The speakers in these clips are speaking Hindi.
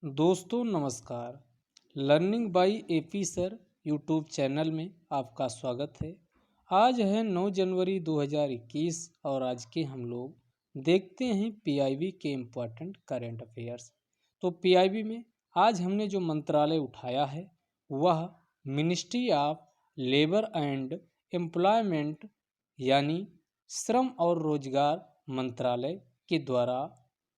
दोस्तों नमस्कार। Learning by AP sir YouTube channel में आपका स्वागत है। आज है 9 जनवरी 2021 और आज के हम लोग देखते हैं पीआईबी के इम्पोर्टेंट करंट अफेयर्स। तो पीआईबी में आज हमने जो मंत्रालय उठाया है वह ministry of labour and employment यानी श्रम और रोजगार मंत्रालय के द्वारा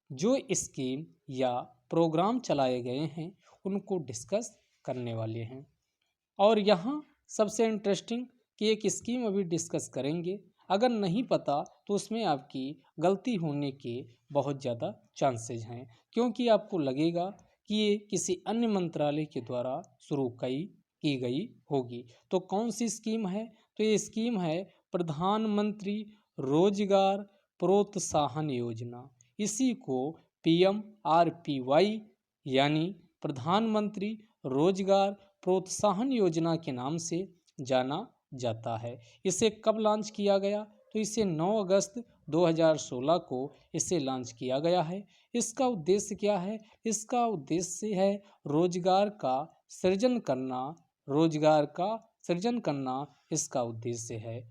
जो स्कीम या प्रोग्राम चलाए गए हैं उनको डिस्कस करने वाले हैं। और यहाँ सबसे इंटरेस्टिंग कि एक स्कीम अभी डिस्कस करेंगे, अगर नहीं पता तो उसमें आपकी गलती होने के बहुत ज़्यादा चांसेस हैं, क्योंकि आपको लगेगा कि ये किसी अन्य मंत्रालय के द्वारा शुरू की गई होगी। तो कौन सी स्कीम है? तो ये स्कीम है प्रधानमंत्री रोजगार प्रोत्साहन योजना। इसी को PMRPY यानी प्रधानमंत्री रोजगार प्रोत्साहन योजना के नाम से जाना जाता है। इसे कब लॉन्च किया गया? तो इसे 9 अगस्त 2016 को इसे लॉन्च किया गया है। इसका उद्देश्य क्या है? इसका उद्देश्य है रोजगार का सृजन करना। रोजगार का सृजन करना इसका उद्देश्य है।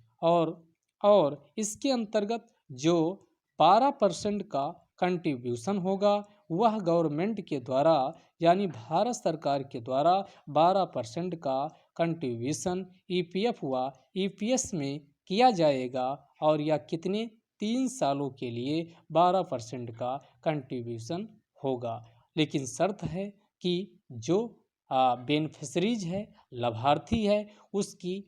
और इसके अंतर्गत जो 12% का कंट्रीब्यूशन होगा वह गवर्नमेंट के द्वारा यानी भारत सरकार के द्वारा 12% का कंट्रीब्यूशन ईपीएफ व ईपीएस में किया जाएगा। और यह कितने 3 सालों के लिए 12% का कंट्रीब्यूशन होगा। लेकिन शर्त है कि जो बेनिफिशरीज है, लाभार्थी है, उसकी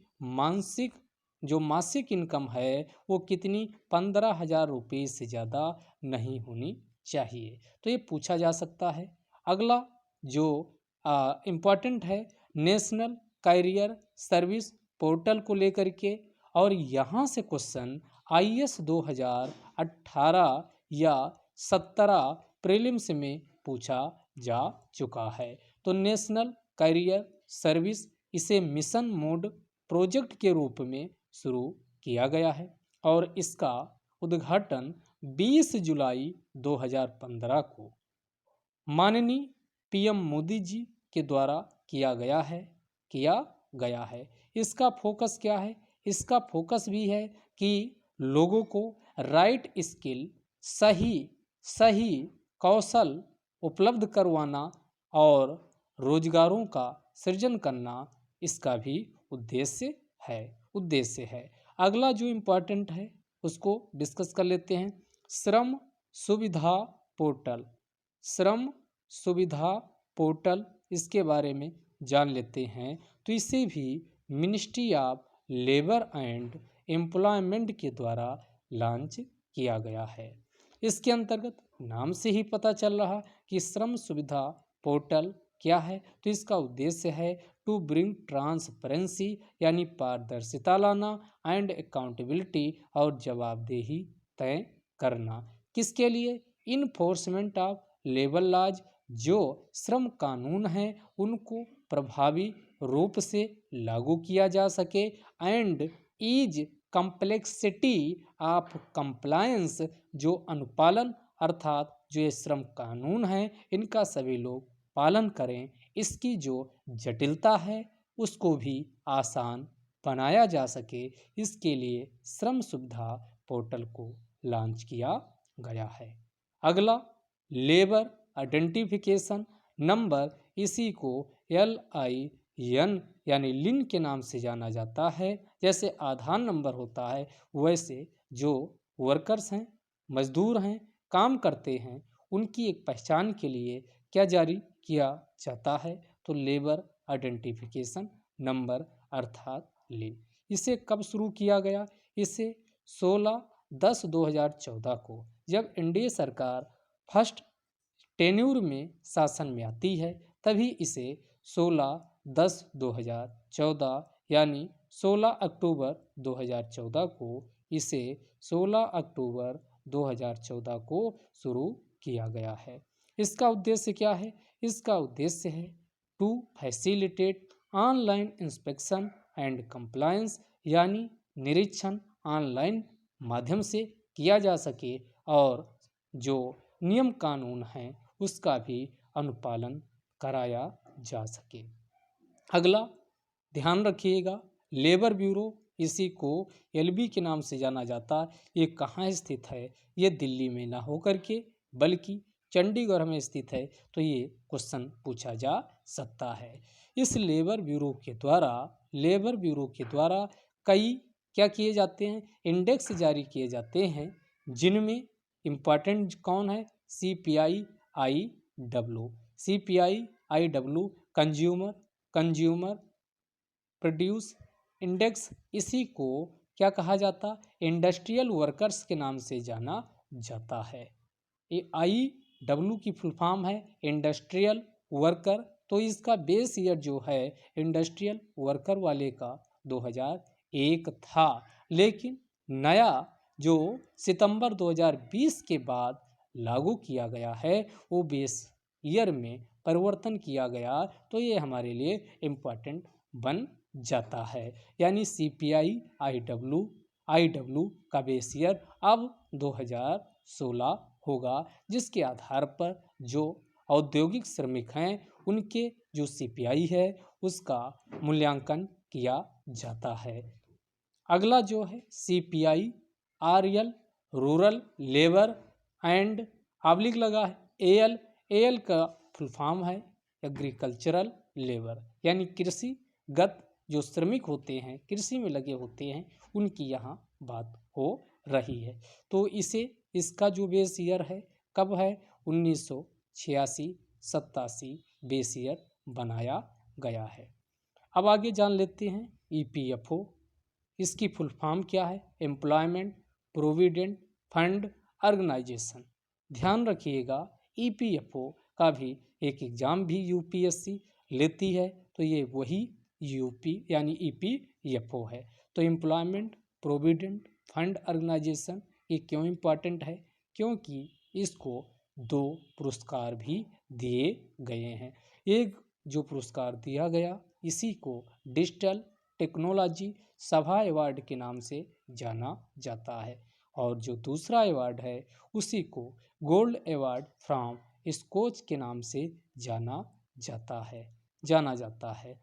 मासिक इनकम है वो कितनी 15,000 रुपये से ज़्यादा नहीं होनी चाहिए। तो ये पूछा जा सकता है। अगला जो इम्पॉर्टेंट है नेशनल कैरियर सर्विस पोर्टल को लेकर के, और यहाँ से क्वेश्चन आईएएस 2018 या 17 प्रीलिम्स में पूछा जा चुका है। तो नेशनल कैरियर सर्विस इसे मिशन मोड प्रोजेक्ट के रूप में शुरू किया गया है और इसका उद्घाटन 20 जुलाई 2015 को माननीय पीएम मोदी जी के द्वारा किया गया है। इसका फोकस क्या है? इसका फोकस भी है कि लोगों को राइट स्किल, सही कौशल उपलब्ध करवाना और रोजगारों का सृजन करना इसका भी उद्देश्य है। अगला जो इम्पोर्टेंट है उसको डिस्कस कर लेते हैं। श्रम सुविधा पोर्टल इसके बारे में जान लेते हैं। तो इसे भी ministry of labour and employment के द्वारा लॉन्च किया गया है। इसके अंतर्गत नाम से ही पता चल रहा कि श्रम सुविधा पोर्टल क्या है। तो इसका उद्देश्य है टू ब्रिंग ट्रांसपेरेंसी यानी पारदर्शिता लाना एंड अकाउंटेबिलिटी और जवाबदेही तय करना। किसके लिए? इन्फोर्समेंट ऑफ लेबर लॉज, जो श्रम कानून हैं उनको प्रभावी रूप से लागू किया जा सके and ease complexity of compliance, जो अनुपालन अर्थात जो ये श्रम कानून हैं इनका सभी लोग पालन करें, इसकी जो जटिलता है उसको भी आसान बनाया जा सके, इसके लिए श्रम सुविधा पोर्टल को लॉन्च किया गया है। अगला लेबर आइडेंटिफिकेशन नंबर, इसी को LIN यानी लिन के नाम से जाना जाता है। जैसे आधार नंबर होता है वैसे जो वर्कर्स हैं, मजदूर हैं, काम करते हैं, उनकी एक पहचान के लिए क्या जारी किया जाता है? तो लेबर आइडेंटिफिकेशन नंबर अर्थात लिन। इसे कब शुरू किया गया? इसे 16/10/2014 को, जब एनडीए सरकार फर्स्ट टेन्यूर में शासन में आती है, तभी इसे 16/10/2014 यानी 16 अक्टूबर 2014 को इसे 16 अक्टूबर 2014 को शुरू किया गया है। इसका उद्देश्य क्या है? इसका उद्देश्य है to facilitate online inspection and compliance, यानी निरीक्षण ऑनलाइन माध्यम से किया जा सके और जो नियम कानून हैं उसका भी अनुपालन कराया जा सके। अगला ध्यान रखिएगा, लेबर ब्यूरो, इसी को एलबी के नाम से जाना जाता है। ये कहाँ स्थित है? ये दिल्ली में ना होकर के बल्कि चंडीगढ़ में स्थित है। तो ये क्वेश्चन पूछा जा सकता है। इस लेबर ब्यूरो के द्वारा कई क्या किए जाते हैं? इंडेक्स जारी किए जाते हैं, जिनमें इम्पॉर्टेंट कौन है? CPI-IW consumer produce index. इसी को क्या कहा जाता? इंडस्ट्रियल वर्कर्स के नाम से जाना जाता है। ये IW की फुल फॉर्म है इंडस्ट्रियल वर्कर। तो इसका बेस ईयर जो है इंडस्ट्रियल वर्कर वाले का 2001 था, लेकिन नया जो सितंबर 2020 के बाद लागू किया गया है वो बेस ईयर में परिवर्तन किया गया। तो ये हमारे लिए इम्पोर्टेंट बन जाता है। यानी CPI-IW का बेस ईयर अब 2016 होगा, जिसके आधार पर जो औद्योगिक श्रमिक हैं उनके जो CPI है उसका मूल्यांकन किया जाता है। अगला जो है CPI-RL rural labour and oblique लगा है AL का फुल फॉर्म है एग्रीकल्चरल लेबर, यानी कृषिगत जो श्रमिक होते हैं, कृषि में लगे होते हैं, उनकी यहाँ बात हो रही है। तो इसका जो बेस ईयर है कब है? 1986-87 बेस ईयर बनाया गया है। अब आगे जान लेते हैं EPFO। इसकी फुल फॉर्म क्या है? Employment provident fund organisation. ध्यान रखिएगा, EPFO का भी एक एग्जाम भी UPSC लेती है। तो ये वही यानी EPFO है। तो एम्प्लॉयमेंट प्रोविडेंट फंड ऑर्गेनाइजेशन ये क्यों इम्पॉर्टेंट है? क्योंकि इसको 2 पुरस्कार भी दिए गए हैं। एक जो पुरस्कार दिया गया इसी को डिजिटल टेक्नोलॉजी सभा अवार्ड के नाम से जाना जाता है, और जो दूसरा अवार्ड है उसी को गोल्ड अवार्ड फ्रॉम स्कोच के नाम से जाना जाता है।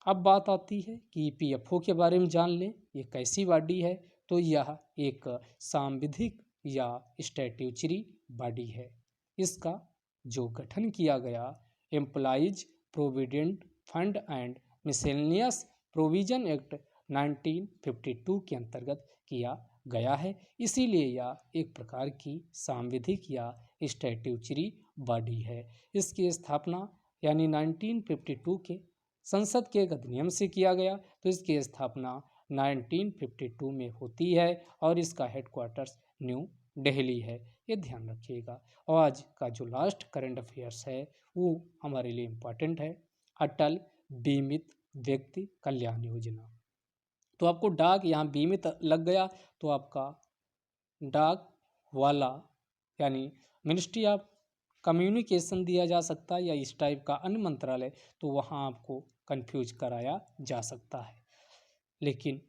अब बात आती है कि EPFO के बारे में जान लें। ये कैसी बॉडी है? तो यह एक सांविधिक या स्टैट्यूटरी बॉडी है। इसका जो गठन किया गया employees provident fund and miscellaneous provision act 1952 के अंतर्गत किया गया है। इसीलिए यह एक प्रकार की सांविधिक या स्टैट्यूटरी बॉडी है। इसकी स्थापना यानी 1952 के संसद के एक अधिनियम से किया गया। तो इसकी स्थापना 1952 में होती है और इसका हेडक्वार्टर्स न्यू दिल्ली है। ये ध्यान रखिएगा। और आज का जो लास्ट करंट अफेयर्स है वो हमारे लिए इम्पोर्टेंट है, अटल बीमित व्यक्ति कल्याण योजना। तो आपको डाक यहाँ बीमित लग गया तो आपका डाक वाला यानी मिनिस्ट्री ऑफ कम्युनिकेशन दिया जा सकता है, या इस टाइप का अन्य मंत्रालय, तो वहाँ आपको कंफ्यूज कराया जा सकता है। लेकिन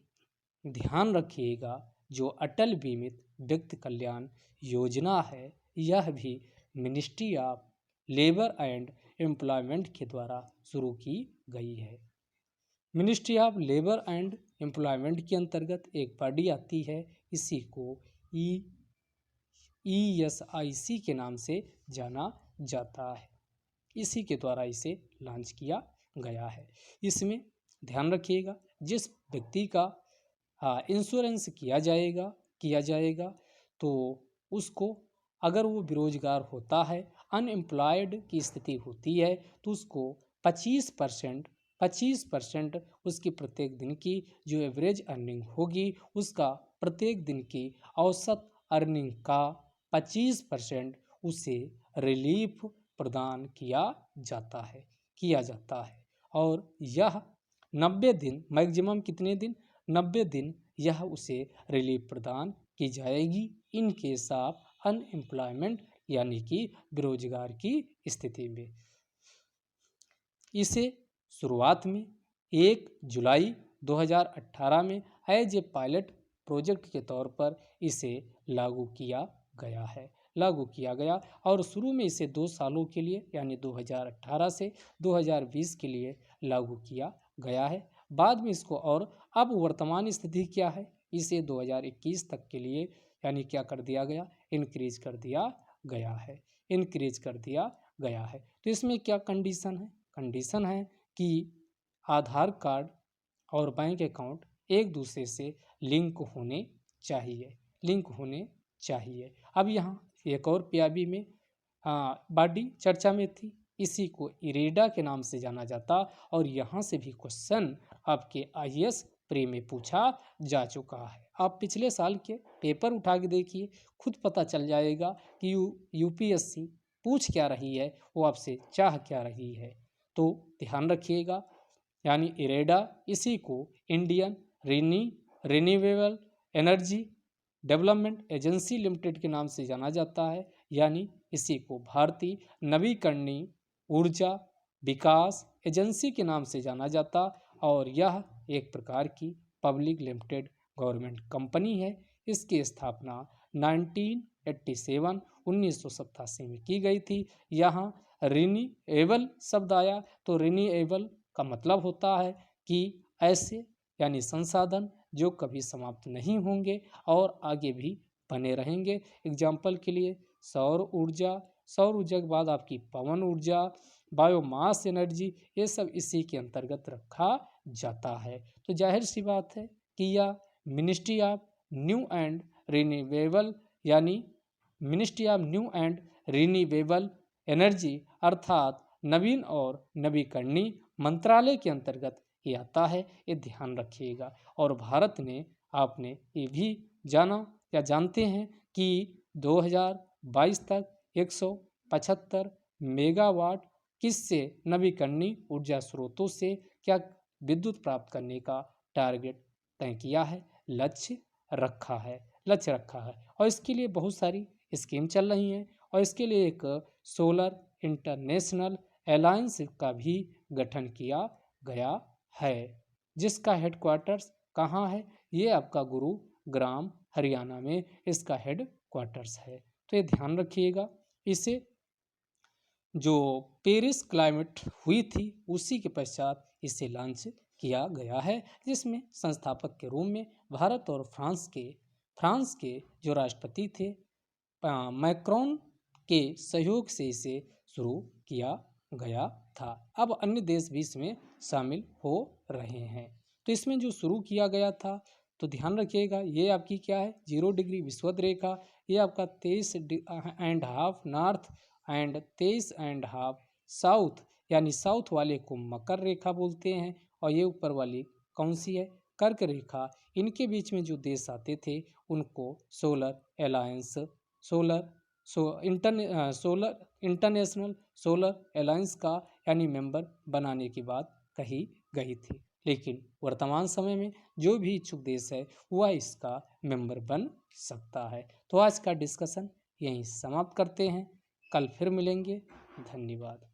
ध्यान रखिएगा, जो अटल बीमित व्यक्ति कल्याण योजना है यह भी ministry of labour and employment के द्वारा शुरू की गई है। Ministry of labour and employment के अंतर्गत एक बॉडी आती है, इसी को ESIC के नाम से जाना जाता है। इसी के द्वारा इसे लॉन्च किया गया है। इसमें ध्यान रखिएगा, जिस व्यक्ति का इंश्योरेंस किया जाएगा तो उसको अगर वो बेरोजगार होता है, अनएम्प्लॉयड की स्थिति होती है, तो उसको 25% उसकी प्रत्येक दिन की जो एवरेज अर्निंग होगी उसका प्रत्येक दिन की औसत अर्निंग का 25% उसे रिलीफ प्रदान किया जाता है। और यह 90 दिन, मैक्सिमम कितने दिन? 90 दिन यह उसे रिलीफ प्रदान की जाएगी इन केस ऑफ अनएम्प्लॉयमेंट, यानी कि बेरोजगार की स्थिति में। इसे शुरुआत में 1 जुलाई 2018 में एज ए पायलट प्रोजेक्ट के तौर पर इसे लागू किया गया है। लागू किया गया और शुरू में इसे 2 सालों के लिए यानी 2018 से 2020 के लिए लागू किया गया है। बाद में इसको और अब वर्तमान स्थिति क्या है, इसे 2021 तक के लिए यानी क्या कर दिया गया, इंक्रीज कर दिया गया है, इंक्रीज कर दिया गया है। तो इसमें क्या कंडीशन है, कंडीशन है कि आधार कार्ड और बैंक अकाउंट एक दूसरे से लिंक होने चाहिए, लिंक होने चाहिए। अब यहाँ एक और पीआईबी में बॉडी चर्चा में थी, इसी को इरेडा के नाम से जाना जाता और यहाँ से भी क्वेश्चन आपके आईएएस प्री में पूछा जा चुका है। आप पिछले साल के पेपर उठा के देखिए, खुद पता चल जाएगा कि यूपीएससी पूछ क्या रही है, वो आपसे चाह क्या रही है। तो ध्यान रखिएगा, यानी इरेडा, इसी को Indian renewable energy development agency limited के नाम से जाना जाता है, यानी इसी को भारतीय नवीकरणीय ऊर्जा विकास एजेंसी के नाम से जाना जाता और यह एक प्रकार की पब्लिक लिमिटेड गवर्नमेंट कंपनी है। इसकी स्थापना 1987 में की गई थी। यहाँ रिन्यूएबल शब्द आया तो रिन्यूएबल का मतलब होता है कि ऐसे यानी संसाधन जो कभी समाप्त नहीं होंगे और आगे भी बने रहेंगे। एग्जाम्पल के लिए सौर ऊर्जा, सौर ऊर्जा के बाद आपकी पवन ऊर्जा, बायोमास एनर्जी, ये सब इसी के अंतर्गत रखा जाता है। तो जाहिर सी बात है कि यह ministry of new and renewable यानी ministry of new and renewable energy अर्थात नवीन और नवीकरणीय मंत्रालय के अंतर्गत ये आता है, ये ध्यान रखिएगा। और भारत ने, आपने ये भी जाना या जानते हैं कि 2022 तक 175 मेगावाट किससे, नवीकरणीय ऊर्जा स्रोतों से क्या विद्युत प्राप्त करने का टारगेट तय किया है, लक्ष्य रखा है, लक्ष्य रखा है। और इसके लिए बहुत सारी स्कीम चल रही हैं और इसके लिए एक सोलर इंटरनेशनल अलायंस का भी गठन किया गया है, जिसका हेडक्वार्टर्स कहाँ है, ये आपका गुरुग्राम हरियाणा में इसका हेडक्वार्टर्स है। तो ये ध्यान रखिएगा। इसे जो पेरिस क्लाइमेट हुई थी उसी के पश्चात इसे लॉन्च किया गया है, जिसमें संस्थापक के रूप में भारत और फ्रांस के जो राष्ट्रपति थे मैक्रोन के सहयोग से इसे शुरू किया गया था। अब अन्य देश भी इसमें शामिल हो रहे हैं। तो इसमें जो शुरू किया गया था, तो ध्यान रखिएगा, ये आपकी क्या है, 0 डिग्री विषुवत रेखा, ये आपका 23.5 नॉर्थ एंड 23.5 साउथ, यानी साउथ वाले को मकर रेखा बोलते हैं और ये ऊपर वाली कौन सी है, कर्क रेखा। इनके बीच में जो देश आते थे उनको solar alliance, solar international solar alliance का यानी मेंबर बनाने की बात कही गई थी। लेकिन वर्तमान समय में जो भी इच्छुक देश है वह इसका मेंबर बन सकता है। तो आज का डिस्कशन यहीं समाप्त करते हैं, कल फिर मिलेंगे। धन्यवाद।